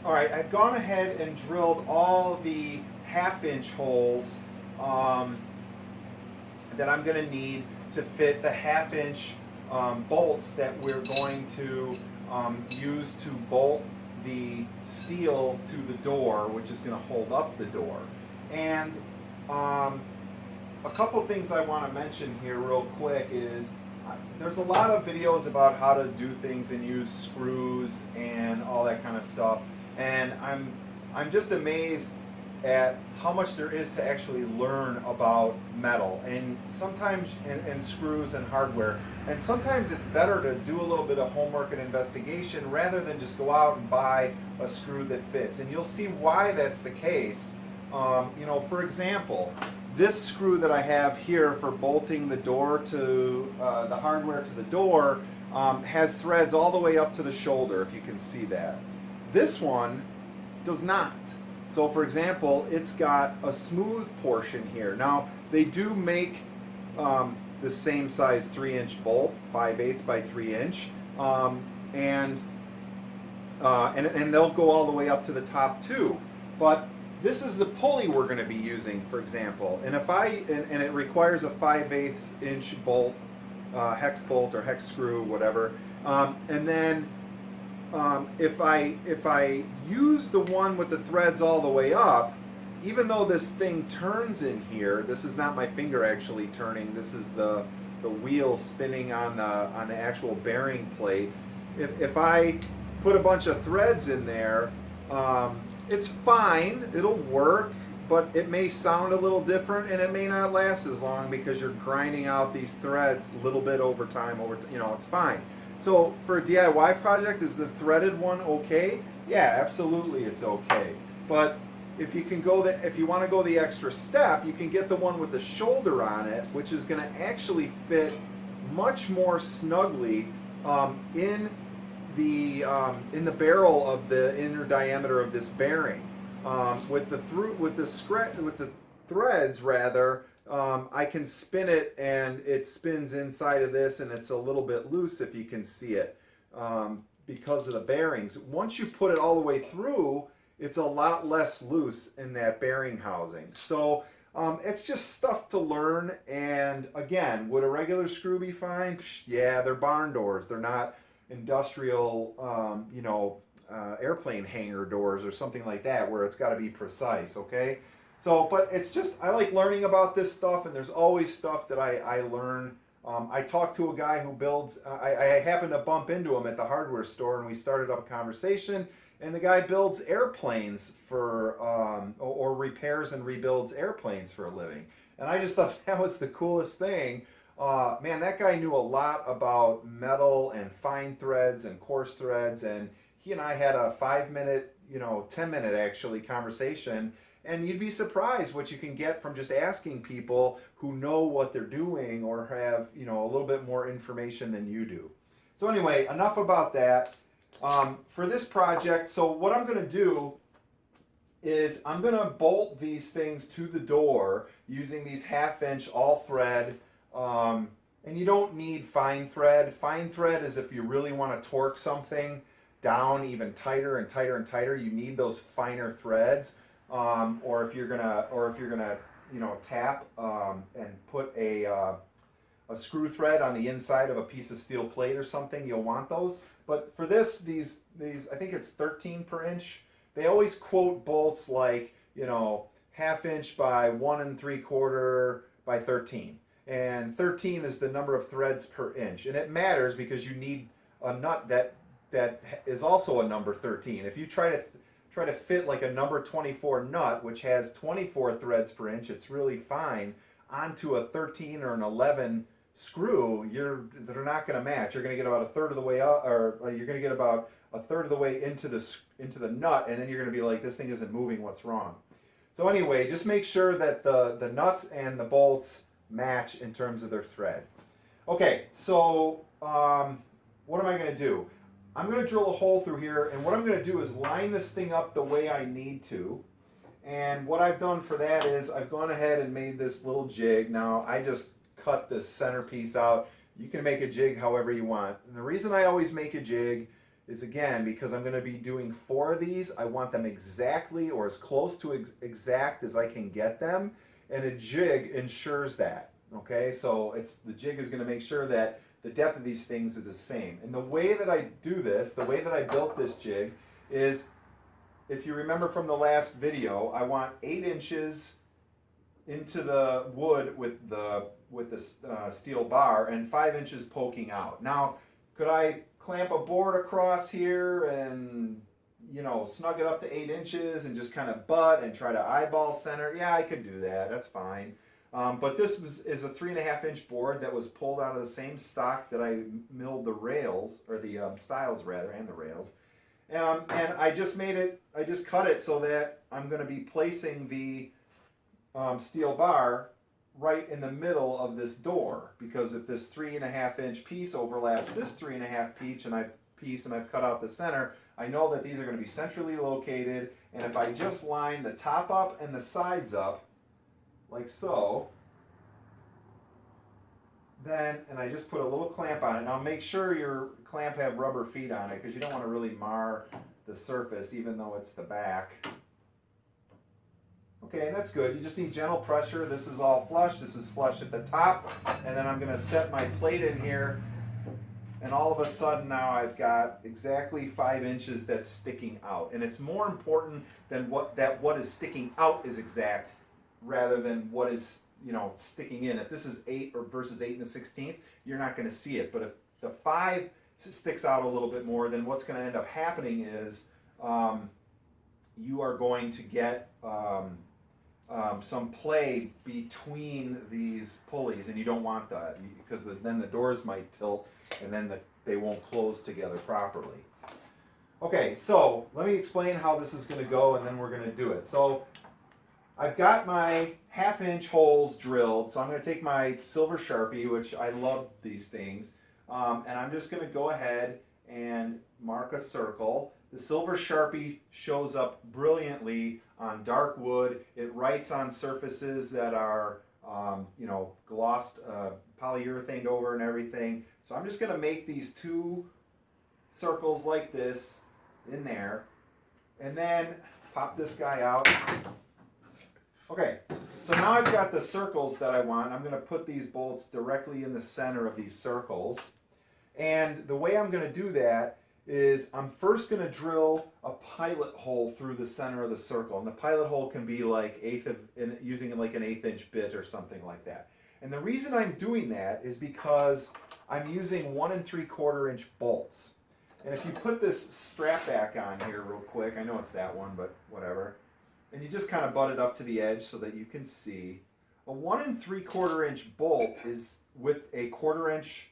All right, I've gone ahead and drilled all the half-inch holes um, that I'm going to need to fit the half-inch bolts that we're going to use to bolt the steel to the door, which is going to hold up the door. And um, a couple things I want to mention here real quick is there's a lot of videos about how to do things and use screws and all that kind of stuff, and I'm just amazed at how much there is to actually learn about metal and sometimes and screws and hardware, and sometimes it's better to do a little bit of homework and investigation rather than just go out and buy a screw that fits, and you'll see why that's the case. For example, this screw that I have here for bolting the door to the hardware to the door has threads all the way up to the shoulder, if you can see that. This one does not. So for example, it's got a smooth portion here. Now, they do make the same size 3-inch bolt, 5/8 by 3 inch, and and they'll go all the way up to the top too. But this is the pulley we're going to be using, for example. And if and it requires a 5/8 inch bolt, hex bolt or hex screw, whatever. And then if I use the one with the threads all the way up, even though this thing turns in here, this is not my finger actually turning. This is the wheel spinning on the actual bearing plate. If I put a bunch of threads in there, it's fine. It'll work, but it may sound a little different, and it may not last as long because you're grinding out these threads a little bit over time. It's fine. So for a DIY project, is the threaded one okay? Yeah, absolutely, it's okay. But if you want to go the extra step, you can get the one with the shoulder on it, which is going to actually fit much more snugly in the barrel of the inner diameter of this bearing. With the threads rather, I can spin it and it spins inside of this, and it's a little bit loose if you can see it, because of the bearings. Once you put it all the way through, it's a lot less loose in that bearing housing. So it's just stuff to learn. And again, would a regular screw be fine? Psh, yeah, they're barn doors. They're not industrial, airplane hangar doors or something like that where it's got to be precise, okay? So, but it's just, I like learning about this stuff, and there's always stuff that I learn. I talked to a guy who builds, I happened to bump into him at the hardware store, and we started up a conversation, and the guy builds airplanes or repairs and rebuilds airplanes for a living. And I just thought that was the coolest thing. Man, that guy knew a lot about metal and fine threads and coarse threads, and he and I had a 5 minute, 10 minute actually conversation. And you'd be surprised what you can get from just asking people who know what they're doing or have, a little bit more information than you do. So anyway, enough about that. For this project, so what I'm going to do is I'm going to bolt these things to the door using these 1/2 inch all thread. And you don't need fine thread. Fine thread is if you really want to torque something down even tighter and tighter and tighter. You need those finer threads. Or if you're gonna tap and put a screw thread on the inside of a piece of steel plate or something, you'll want those. But for these I think it's 13 per inch. They always quote bolts like 1/2 inch by 1 3/4 by 13, and 13 is the number of threads per inch, and it matters because you need a nut that is also a number 13. If you try to fit like a number 24 nut, which has 24 threads per inch, it's really fine, onto a 13 or an 11 screw, they're not going to match. You're going to get about a third of the way up, or you're going to get about a third of the way into the nut, and then you're going to be like, this thing isn't moving, what's wrong? So anyway, just make sure that the nuts and the bolts match in terms of their thread. Okay, so what am I going to do? I'm going to drill a hole through here, and what I'm going to do is line this thing up the way I need to. And what I've done for that is I've gone ahead and made this little jig. Now, I just cut this centerpiece out. You can make a jig however you want. And the reason I always make a jig is, again, because I'm going to be doing 4 of these, I want them exactly or as close to exact as I can get them, and a jig ensures that. Okay, so the jig is going to make sure that the depth of these things is the same. And the way that I do this, the way that I built this jig is, if you remember from the last video, I want 8 inches into the wood with the steel bar and 5 inches poking out. Now, could I clamp a board across here and, you know, snug it up to 8 inches and just kind of butt and try to eyeball center? Yeah, I could do that. That's fine. But this is a 3.5 inch board that was pulled out of the same stock that I milled the rails, or the stiles rather, and the rails. And I just cut it so that I'm going to be placing the steel bar right in the middle of this door, because if this 3.5 inch piece overlaps this 3.5 piece and I've cut out the center, I know that these are going to be centrally located, and if I just line the top up and the sides up like so, then, and I just put a little clamp on it. Now make sure your clamp have rubber feet on it, because you don't want to really mar the surface even though it's the back. Okay, and that's good. You just need gentle pressure. This is all flush. This is flush at the top. And then I'm going to set my plate in here. And all of a sudden now I've got exactly 5 inches that's sticking out. And it's more important than what is sticking out is exact, rather than what is, you know, sticking in. If this is 8 or versus 8 1/16, you're not going to see it. But if the 5 sticks out a little bit more, then what's going to end up happening is you are going to get some play between these pulleys, and you don't want that, because then the doors might tilt and then they won't close together properly. Okay, so let me explain how this is going to go, and then we're going to do it. So I've got my 1/2 inch holes drilled, so I'm going to take my silver Sharpie, which I love these things, and I'm just going to go ahead and mark a circle. The silver Sharpie shows up brilliantly on dark wood. It writes on surfaces that are, you know, glossed, polyurethaned over and everything. So I'm just going to make these 2 circles like this in there, and then pop this guy out. Okay, so now I've got the circles that I want. I'm going to put these bolts directly in the center of these circles. And the way I'm going to do that is I'm first going to drill a pilot hole through the center of the circle. And the pilot hole can be like using like an 1/8 inch bit or something like that. And the reason I'm doing that is because I'm using 1 3/4 inch bolts. And if you put this strap back on here real quick, I know it's that one, but whatever. And you just kind of butt it up to the edge so that you can see. A 1 3/4 inch bolt is with a 1/4 inch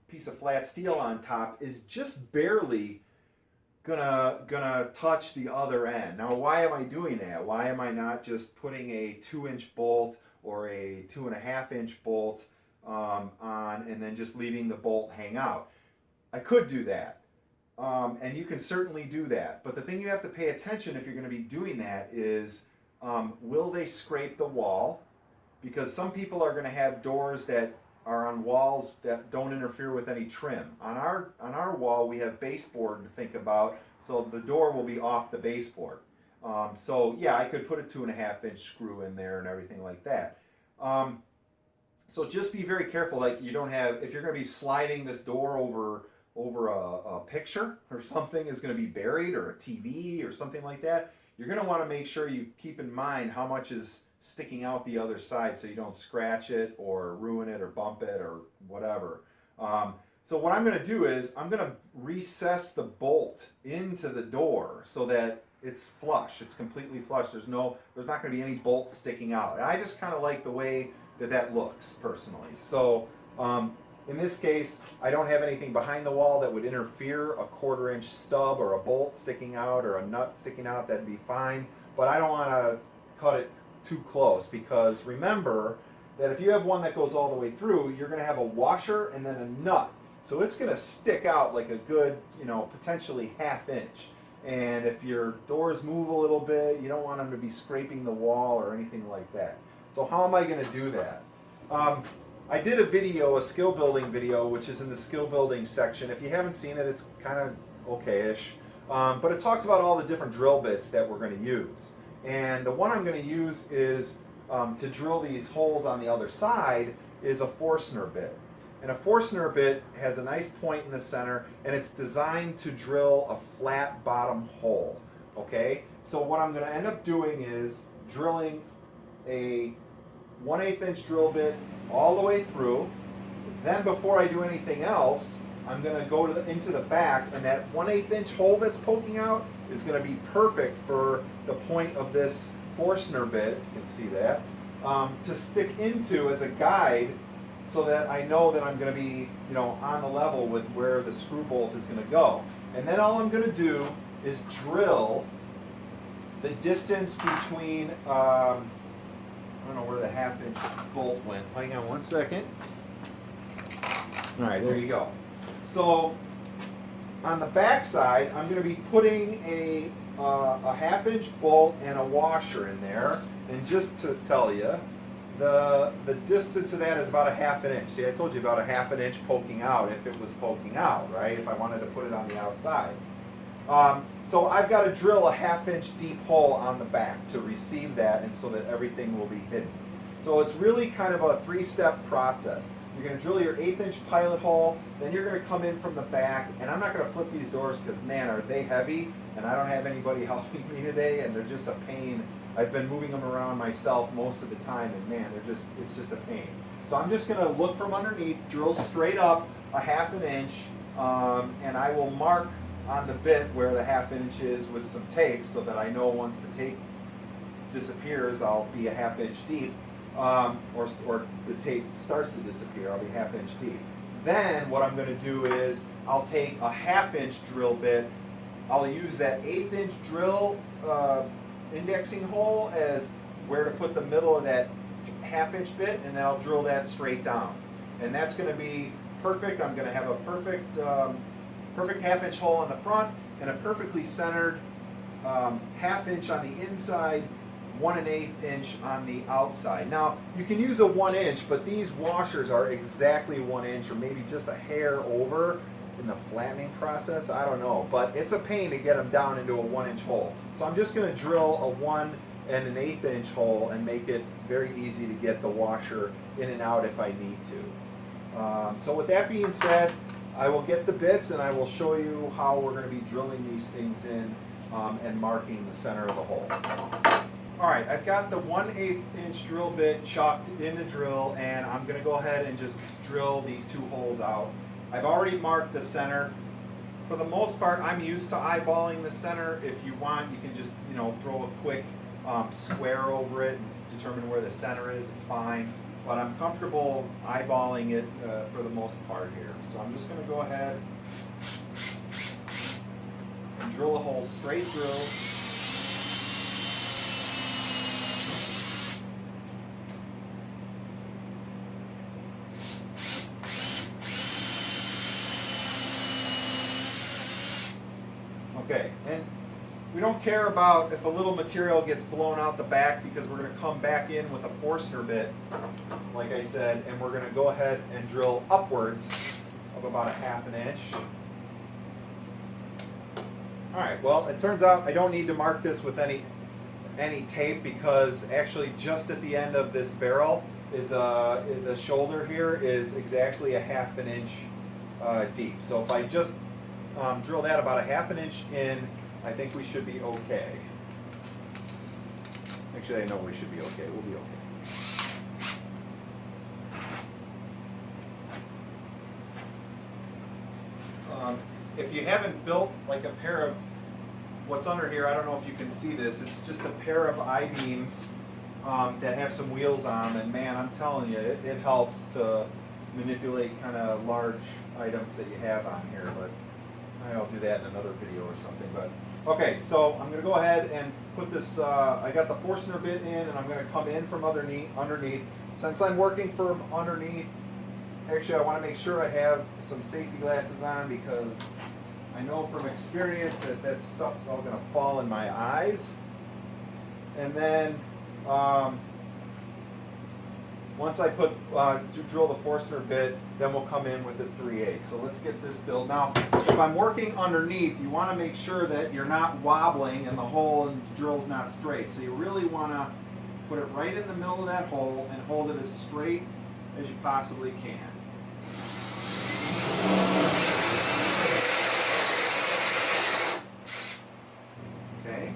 piece of flat steel on top is just barely gonna touch the other end. Now, why am I doing that? Why am I not just putting a 2 inch bolt or a 2.5 inch bolt on and then just leaving the bolt hang out? I could do that, and you can certainly do that. But the thing you have to pay attention if you're going to be doing that is, will they scrape the wall? Because some people are going to have doors that are on walls that don't interfere with any trim. On our wall, we have baseboard to think about, so the door will be off the baseboard. So yeah, I could put a 2.5 inch screw in there and everything like that. So just be very careful. Like, you don't have, if you're going to be sliding this door over a picture or something is going to be buried, or a TV or something like that, you're going to want to make sure you keep in mind how much is sticking out the other side, so you don't scratch it or ruin it or bump it or whatever. So what I'm going to do is I'm going to recess the bolt into the door so that it's flush. It's completely flush. There's not going to be any bolts sticking out. And I just kind of like the way that looks personally. So in this case, I don't have anything behind the wall that would interfere. A 1/4 inch stub or a bolt sticking out or a nut sticking out, that'd be fine. But I don't want to cut it too close, because remember that if you have one that goes all the way through, you're going to have a washer and then a nut. So it's going to stick out like a good, you know, potentially 1/2 inch. And if your doors move a little bit, you don't want them to be scraping the wall or anything like that. So how am I going to do that? I did a video, a skill building video, which is in the skill building section. If you haven't seen it, it's kind of okay-ish. But it talks about all the different drill bits that we're going to use. And the one I'm going to use is to drill these holes on the other side is a Forstner bit. And a Forstner bit has a nice point in the center, and it's designed to drill a flat bottom hole. Okay? So what I'm going to end up doing is drilling a 1/8 inch drill bit all the way through. Then before I do anything else, I'm going to go into the back, and that 1/8 inch hole that's poking out is going to be perfect for the point of this Forstner bit, if you can see that, to stick into as a guide, so that I know that I'm going to be, you know, on the level with where the screw bolt is going to go. And then all I'm going to do is drill the distance between, I don't know where the 1/2 inch bolt went. Hang on one second. All right, there you go. So on the back side, I'm going to be putting a 1/2 inch bolt and a washer in there. And just to tell you, the distance of that is about 1/2 inch. See, I told you about 1/2 inch poking out if it was poking out, right? If I wanted to put it on the outside. So I've got to drill a 1/2 inch deep hole on the back to receive that, and so that everything will be hidden. So it's really kind of a 3-step process. You're going to drill your 1/8 inch pilot hole, then you're going to come in from the back, and I'm not going to flip these doors because, man, are they heavy, and I don't have anybody helping me today, and they're just a pain. I've been moving them around myself most of the time, and man, it's just a pain. So I'm just going to look from underneath, drill straight up a 1/2 inch, and I will mark on the bit where the 1/2 inch is with some tape, so that I know once the tape disappears, I'll be a 1/2 inch deep, or the tape starts to disappear, I'll be 1/2 inch deep. Then what I'm going to do is I'll take a 1/2 inch drill bit, I'll use that 1/8 inch drill indexing hole as where to put the middle of that 1/2 inch bit, and then I'll drill that straight down. And that's going to be perfect. I'm going to have a perfect 1/2 inch hole on the front and a perfectly centered 1/2 inch on the inside, 1 1/8 inch on the outside. Now you can use a 1 inch, but these washers are exactly 1 inch or maybe just a hair over in the flattening process. I don't know, but it's a pain to get them down into a 1 inch hole. So I'm just going to drill a 1 1/8 inch hole and make it very easy to get the washer in and out if I need to. So with that being said, I will get the bits and I will show you how we're going to be drilling these things in and marking the center of the hole. Alright, I've got the 1/8 inch drill bit chucked in the drill, and I'm going to go ahead and just drill these 2 holes out. I've already marked the center. For the most part, I'm used to eyeballing the center. If you want, you can just, you know, throw a quick square over it and determine where the center is. It's fine. But I'm comfortable eyeballing it for the most part here. So I'm just going to go ahead and drill a hole straight through. Okay, and we don't care about if a little material gets blown out the back, because we're going to come back in with a Forstner bit, like I said, and we're going to go ahead and drill upwards of about a 1/2 inch. Alright, well, it turns out I don't need to mark this with any tape, because actually just at the end of this barrel is the shoulder here is exactly a 1/2 inch deep. So if I just drill that about a 1/2 inch in, I think we should be okay. Actually, I know we should be okay. We'll be okay. If you haven't built like a pair of, what's under here, I don't know if you can see this, it's just a pair of I-beams that have some wheels on, and man, I'm telling you, it helps to manipulate kind of large items that you have on here, but I'll do that in another video or something. But okay, so I'm going to go ahead and put this, I got the Forstner bit in, and I'm going to come in from underneath. Since I'm working from underneath, actually I want to make sure I have some safety glasses on, because I know from experience that stuff's all going to fall in my eyes. And then what Once I put to drill the Forstner bit, then we'll come in with the 3/8. So let's get this built. Now, if I'm working underneath, you want to make sure that you're not wobbling and the hole and the drill's not straight. So you really want to put it right in the middle of that hole and hold it as straight as you possibly can. Okay,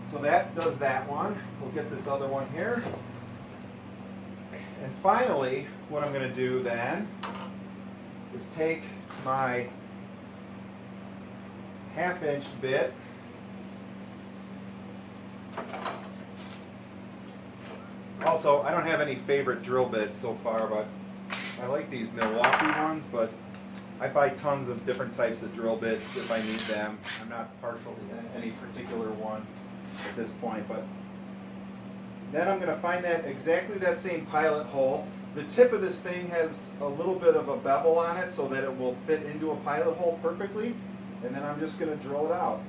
so that does that one. We'll get this other one here. And finally, what I'm going to do then is take my 1/2 inch bit, also I don't have any favorite drill bits so far, but I like these Milwaukee ones, but I buy tons of different types of drill bits if I need them. I'm not partial to any particular one at this point, but then I'm going to find that exactly that same pilot hole. The tip of this thing has a little bit of a bevel on it so that it will fit into a pilot hole perfectly, and then I'm just going to drill it out.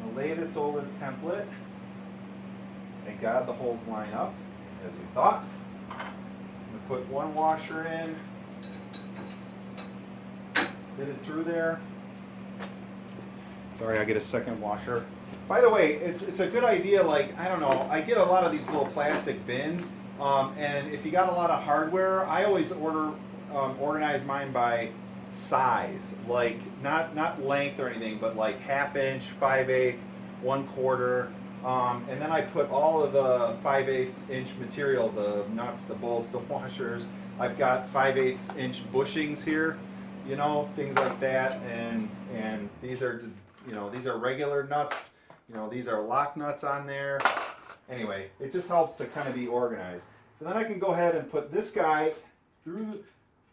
I'll lay this over the template. Thank God the holes line up as we thought. I'm going to put one washer in, fit it through there. Sorry, I get a second washer. By the way, it's a good idea, like, I don't know, I get a lot of these little plastic bins, and if you got a lot of hardware, I always organize mine by size, like not length or anything, but like 1/2 inch, 5/8, 1/4, and then I put all of the 5/8 inch material, the nuts, the bolts, the washers. I've got 5/8 inch bushings here, you know, things like that, and these are just, you know, these are regular nuts, you know, these are lock nuts on there. Anyway, it just helps to kind of be organized. So then I can go ahead and put this guy through.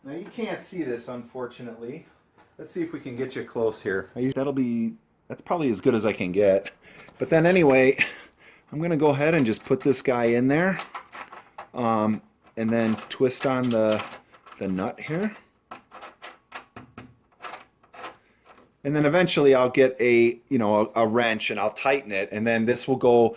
Now you can't see this, unfortunately. Let's see if we can get you close here. That's probably as good as I can get. But then anyway, I'm gonna go ahead and just put this guy in there, and then twist on the nut here. And then eventually I'll get a wrench and I'll tighten it, and then this will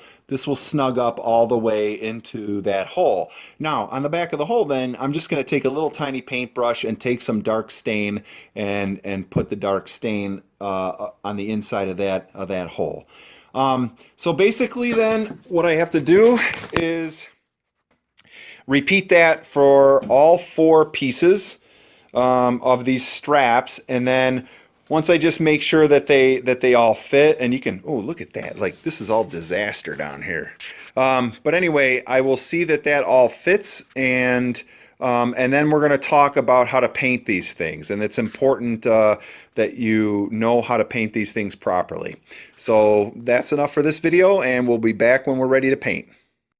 snug up all the way into that hole. Now on the back of the hole, then I'm just going to take a little tiny paintbrush and take some dark stain and put the dark stain on the inside of that hole. So basically then what I have to do is repeat that for all 4 pieces of these straps, and then once I just make sure that they all fit, and you can, oh, look at that, like this is all disaster down here. But anyway, I will see that all fits, and then we're going to talk about how to paint these things, and it's important that you know how to paint these things properly. So that's enough for this video, and we'll be back when we're ready to paint.